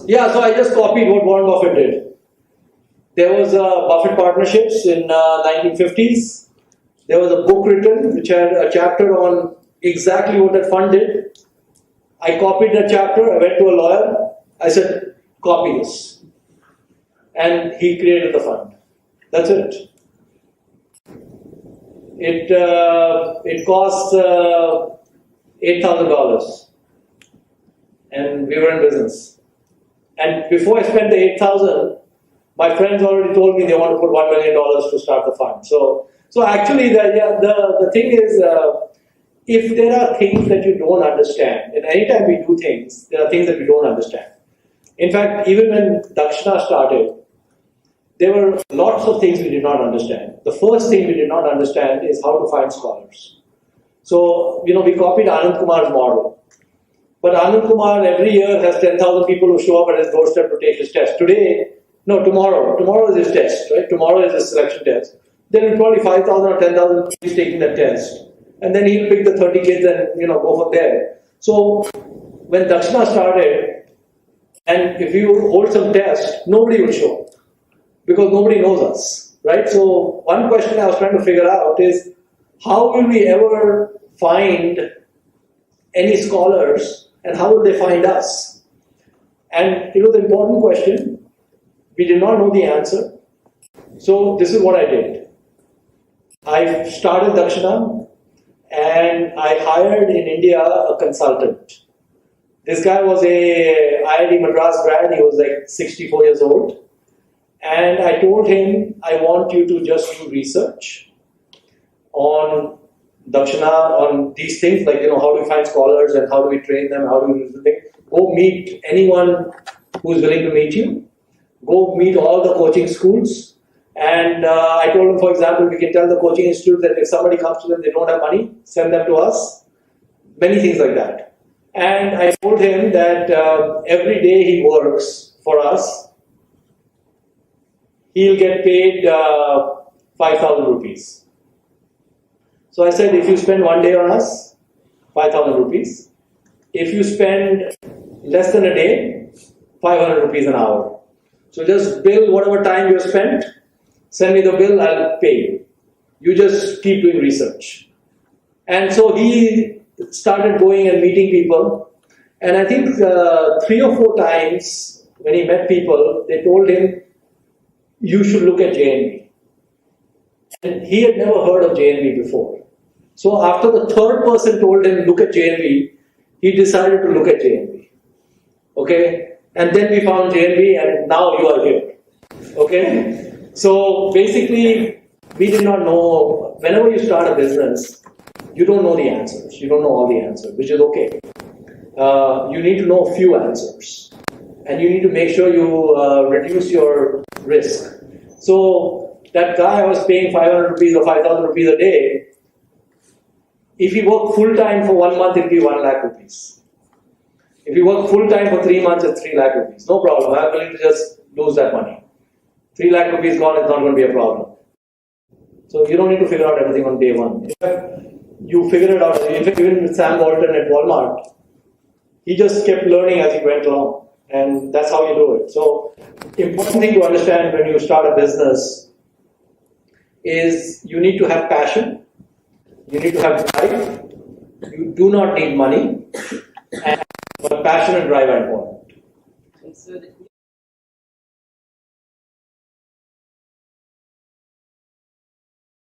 Yeah, so I just copied what Warren Buffett did. There was Buffett Partnerships in 1950s. There was a book written which had a chapter on exactly what that fund did. I copied that chapter. I went to a lawyer. I said, copy this. And he created the fund. That's it. It cost $8,000. And we were in business. And before I spent the $8,000, my friends already told me they want to put $1 million to start the fund. So actually, the thing is, if there are things that you don't understand, and anytime we do things, there are things that we don't understand. In fact, even when Dakshana started, there were lots of things we did not understand. The first thing we did not understand is how to find scholars. So, we copied Anand Kumar's model. But Anand Kumar every year has 10,000 people who show up at his doorstep to take his test. Tomorrow is his test, right? Tomorrow is his selection test. There will be probably 5,000 or 10,000 kids taking that test. And then he'll pick the 30 kids and, go from there. So, when Dakshana started, and if we would hold some test, nobody would show up. Because nobody knows us, right? So, one question I was trying to figure out is, how will we ever find any scholars, and how will they find us? And the important question, we did not know the answer. So this is what I did. I started Dakshana, and I hired in India a consultant. This guy was a IIT Madras grad. He was like 64 years old. And I told him, I want you to just do research on Dakshana, on these things, like, how do we find scholars and how do we train them, how do we do things. Go meet anyone who's willing to meet you. Go meet all the coaching schools. And I told him, for example, we can tell the coaching institute that if somebody comes to them, they don't have money, send them to us. Many things like that. And I told him that every day he works for us, he'll get paid 5,000 rupees. So I said, if you spend 1 day on us, 5,000 rupees. If you spend less than a day, 500 rupees an hour. So just bill whatever time you have spent, send me the bill, I'll pay you. You just keep doing research. And so he started going and meeting people. And I think 3 or 4 times when he met people, they told him, you should look at JNB. And he had never heard of JNB before. So after the third person told him, look at JNB, he decided to look at JNB. Okay? And then we found JNB, and now you are here. Okay? So basically, we did not know, whenever you start a business, you don't know the answers. You don't know all the answers, which is okay. You need to know a few answers. And you need to make sure you reduce your risk. So that guy I was paying 500 rupees or 5,000 rupees a day, if he worked full time for 1 month, it will be 1 lakh rupees. If you work full time for 3 months, it's 3 lakh rupees. No problem. I'm willing to just lose that money. 3 lakh rupees gone, it's not going to be a problem. So you don't need to figure out everything on day one. In fact, you figure it out. Even with Sam Walton at Walmart, he just kept learning as he went along. And that's how you do it. So, important thing to understand when you start a business is you need to have passion. You need to have drive. You do not need money. But passion and drive are important.